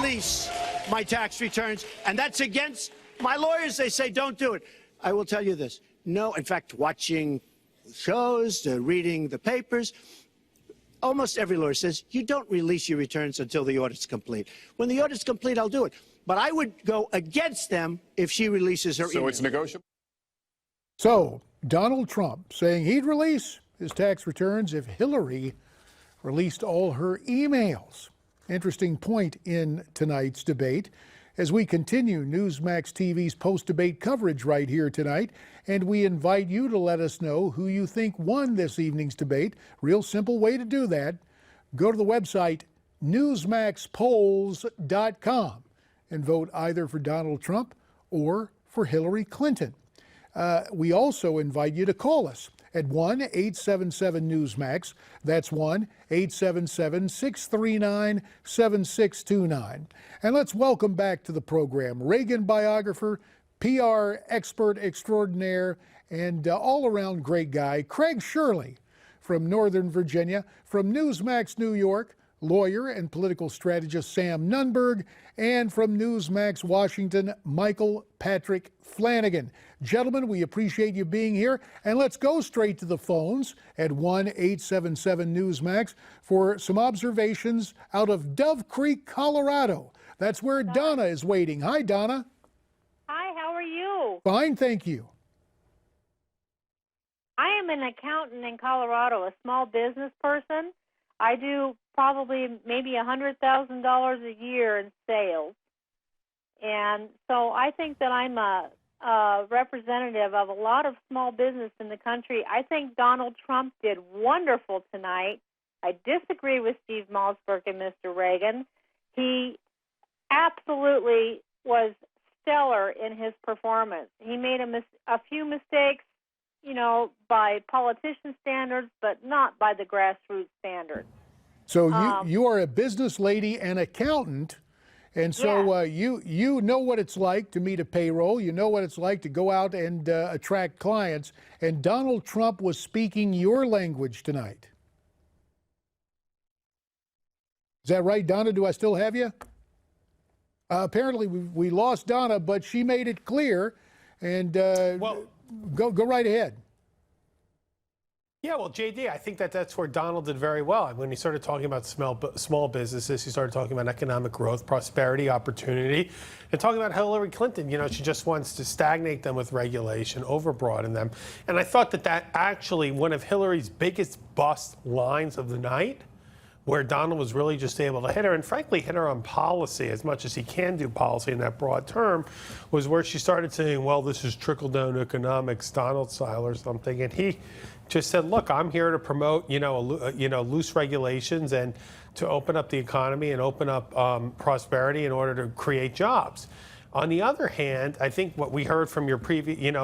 release my tax returns, and that's against my lawyers. They say don't do it. I will tell you this. No, in fact, watching shows, reading the papers, almost every lawyer says you don't release your returns until the audit's complete. When the audit's complete, I'll do it. But I would go against them if she releases her email. So it's negotiable? So Donald Trump saying he'd release his tax returns if Hillary released all her emails. Interesting point in tonight's debate as we continue Newsmax TV's post-debate coverage right here tonight, and we invite you to let us know who you think won this evening's debate. Real simple way to do that. Go to the website newsmaxpolls.com and vote either for Donald Trump or for Hillary Clinton. We also invite you to call us at 1-877-NEWSMAX. That's 1-877-639-7629. And let's welcome back to the program Reagan biographer, PR expert extraordinaire, and all-around great guy, Craig Shirley from Northern Virginia, from Newsmax New York, lawyer and political strategist Sam Nunberg, and from Newsmax Washington, Michael Patrick Flanagan. Gentlemen, we appreciate you being here, and let's go straight to the phones at 1-877-NEWSMAX for some observations out of Dove Creek, Colorado. That's where Donna is waiting. Hi, Donna. Hi, how are you? Fine, thank you. I am an accountant in Colorado, a small business person. I do probably maybe $100,000 a year in sales. And so I think that I'm a representative of a lot of small business in the country. I think Donald Trump did wonderful tonight. I disagree with Steve Malzberg and Mr. Reagan. He absolutely was stellar in his performance. He made a few mistakes, you know, by politician standards, but not by the grassroots standards. So you are a business lady and accountant, and so you know what it's like to meet a payroll. You know what it's like to go out and attract clients. And Donald Trump was speaking your language tonight. Is that right, Donna? Do I still have you? Apparently we lost Donna, but she made it clear. And go right ahead. Yeah, well, JD, I think that's where Donald did very well. When he started talking about small businesses, he started talking about economic growth, prosperity, opportunity, and talking about Hillary Clinton. You know, she just wants to stagnate them with regulation, overbroaden them. And I thought that actually one of Hillary's biggest bust lines of the night, where Donald was really just able to hit her, and frankly hit her on policy as much as he can do policy in that broad term, was where she started saying, well, this is trickle-down economics, Donald style or something, and he just said, look, I'm here to promote, loose regulations and to open up the economy and open up prosperity in order to create jobs. On the other hand, I think what we heard from your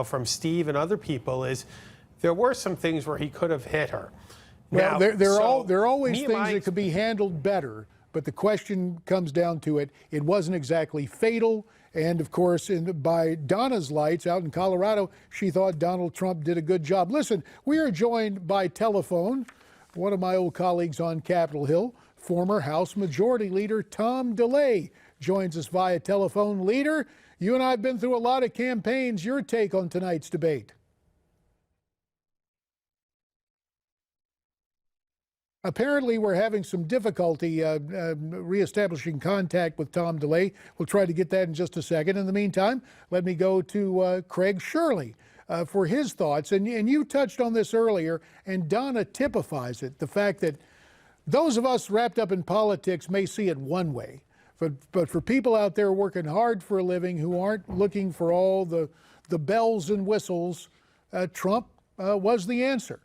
from Steve and other people is there were some things where he could have hit her. Well, there are always things that could be handled better, but the question comes down to it. It wasn't exactly fatal, and of course, by Donna's lights out in Colorado, she thought Donald Trump did a good job. Listen, we are joined by telephone, one of my old colleagues on Capitol Hill, former House Majority Leader Tom DeLay joins us via telephone. Leader, you and I have been through a lot of campaigns. Your take on tonight's debate? Apparently, we're having some difficulty reestablishing contact with Tom DeLay. We'll try to get that in just a second. In the meantime, let me go to Craig Shirley for his thoughts. And you touched on this earlier, and Donna typifies it, the fact that those of us wrapped up in politics may see it one way. But for people out there working hard for a living who aren't looking for all the bells and whistles, Trump was the answer.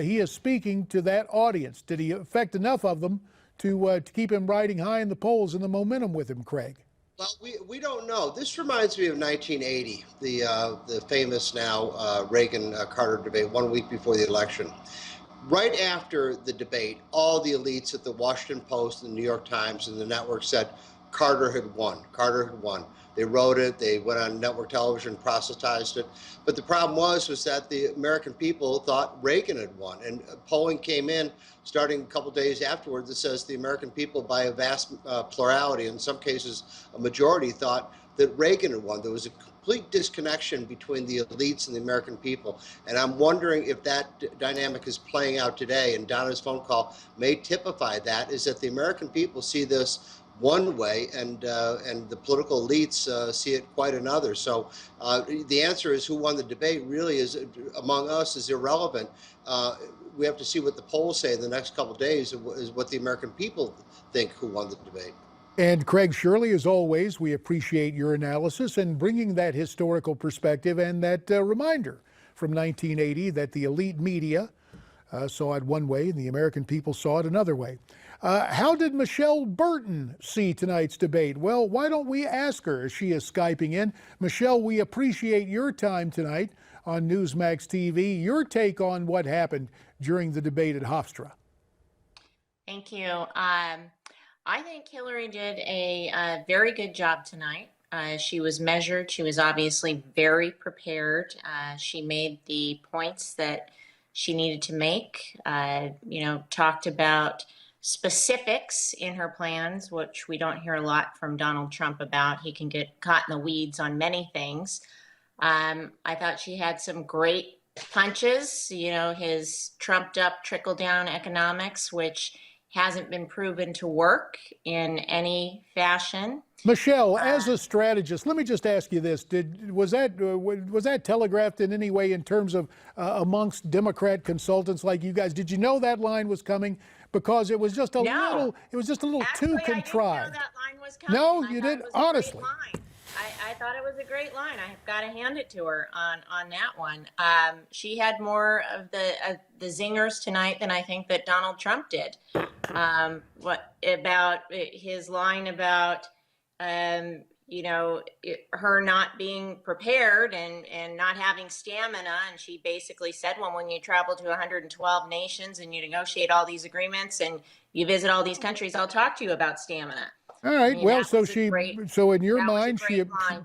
He is speaking to that audience. Did he affect enough of them to keep him riding high in the polls and the momentum with him, Craig? Well, we don't know. This reminds me of 1980, the famous now Reagan-Carter debate 1 week before the election. Right after the debate, all the elites at the Washington Post, the New York Times, and the network said Carter had won. Carter had won. They wrote it. They went on network television, proselytized it. But the problem was that the American people thought Reagan had won. And polling came in starting a couple days afterwards that says the American people, by a vast plurality, in some cases a majority, thought that Reagan had won. There was a complete disconnection between the elites and the American people. And I'm wondering if that dynamic is playing out today. And Donna's phone call may typify that, is that the American people see this one way, and the political elites see it quite another. So the answer is who won the debate really is, among us, is irrelevant. We have to see what the polls say in the next couple of days, is what the American people think who won the debate. And Craig Shirley, as always, we appreciate your analysis and bringing that historical perspective and that reminder from 1980 that the elite media saw it one way and the American people saw it another way. How did Michelle Burton see tonight's debate? Well, why don't we ask her as she is Skyping in. Michelle, we appreciate your time tonight on Newsmax TV. Your take on what happened during the debate at Hofstra. Thank you. I think Hillary did a very good job tonight. She was measured. She was obviously very prepared. She made the points that she needed to make, talked about specifics in her plans, which we don't hear a lot from Donald Trump about. He can get caught in the weeds on many things. I thought she had some great punches, his trumped up trickle down economics, which hasn't been proven to work in any fashion. Michelle, as a strategist, let me just ask you this: was that telegraphed in any way in terms of amongst Democrat consultants like you guys? Did you know that line was coming? Because it was just a little too contrived. I didn't know that line was coming. No, you did, honestly. I thought it was a great line. I've got to hand it to her on that one. She had more of the zingers tonight than I think that Donald Trump did. What about his line about her not being prepared and not having stamina? And she basically said, well, when you travel to 112 nations and you negotiate all these agreements and you visit all these countries, I'll talk to you about stamina. All right. Well, so in your mind,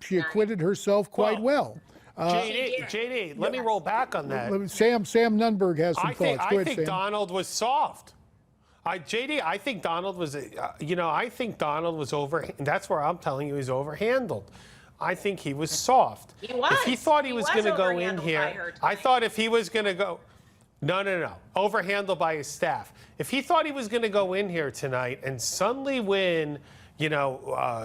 she acquitted herself quite well. JD, let me roll back on that. Sam Nunberg has some thoughts. Go I ahead, think Sam. Donald was soft. JD, I think Donald was, I think Donald was that's where I'm telling you he's overhandled. I think he was soft. He was. If he thought he was going to go in here, I thought if he was going to go, no, overhandled by his staff. If he thought he was going to go in here tonight and suddenly win,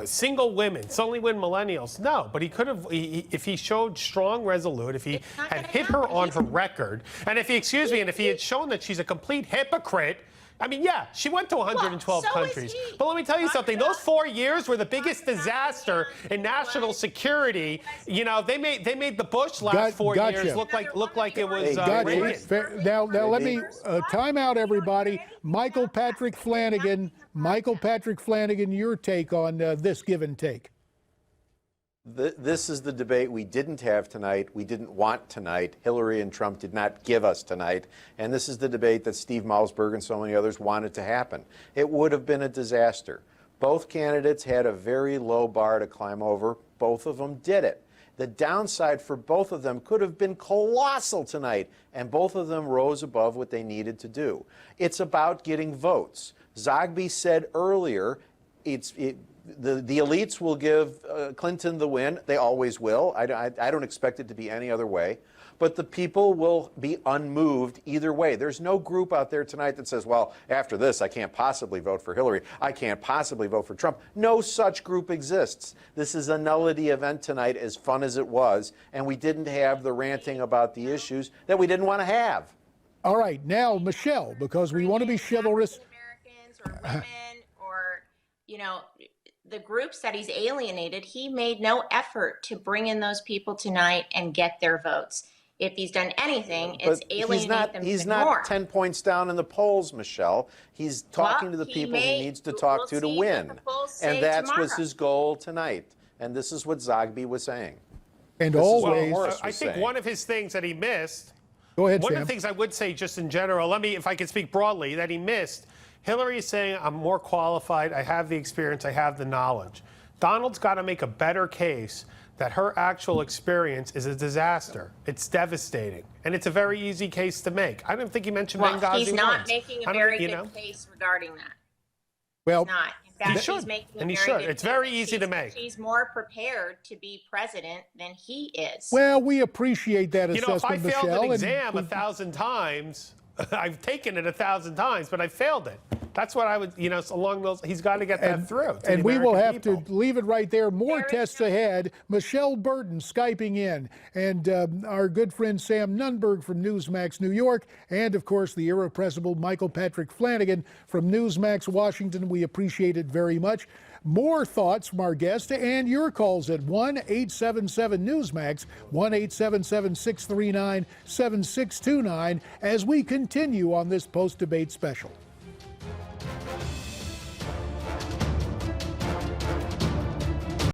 single women, suddenly win millennials. No, but he could have, if he showed strong resolute, if he had hit her on her record, and if he had shown that she's a complete hypocrite. I mean, yeah, she went to 112 countries. But let me tell you something. Those 4 years were the biggest disaster in national security. They made the Bush last 4 years look like it was Reagan. Now let me time out, everybody. Michael Patrick Flanagan, your take on this give and take. This is the debate we didn't have tonight, we didn't want tonight. Hillary and Trump did not give us tonight. And this is the debate that Steve Malzberg and so many others wanted to happen. It would have been a disaster. Both candidates had a very low bar to climb over. Both of them did it. The downside for both of them could have been colossal tonight, and both of them rose above what they needed to do. It's about getting votes. Zogby said earlier, the elites will give Clinton the win. They always will. I don't expect it to be any other way. But the people will be unmoved either way. There's no group out there tonight that says, well, after this, I can't possibly vote for Hillary. I can't possibly vote for Trump. No such group exists. This is a nullity event tonight, as fun as it was. And we didn't have the ranting about the issues that we didn't want to have. All right. Now, Michelle, because we want to be chivalrous. Americans or women or, the groups that he's alienated, he made no effort to bring in those people tonight and get their votes. If he's done anything, it's alienate them. He's not 10 points down in the polls, Michelle. He's talking to the people he needs to talk to win. And that was his goal tonight. And this is what Zogby was saying. And always, I think one of his things that he missed. Go ahead, One Sam. of the things I would say just in general, if I can speak broadly, that he missed. Hillary is saying, I'm more qualified, I have the experience, I have the knowledge. Donald's got to make a better case that her actual experience is a disaster. It's devastating. And it's a very easy case to make. I don't think he mentioned Benghazi He's not once. making a very good case regarding that. Well, He's not. In fact, he should, he's making and a he very should. good It's very case. easy to make. He's more prepared to be president than he is. well, we appreciate that You know, if I assessment, failed Michelle. an exam 1,000 times, I've taken it 1,000 times, but I failed it. That's what I would, you know, along those, he's got to get that through. And we will have people. to leave it right there. More tests ahead. Michelle Burton Skyping in. And our good friend Sam Nunberg from Newsmax, New York. And, of course, the irrepressible Michael Patrick Flanagan from Newsmax, Washington. We appreciate it very much. More thoughts from our guests and your calls at 1-877-NEWSMAX, 1-877-639-7629 as we continue on this post-debate special.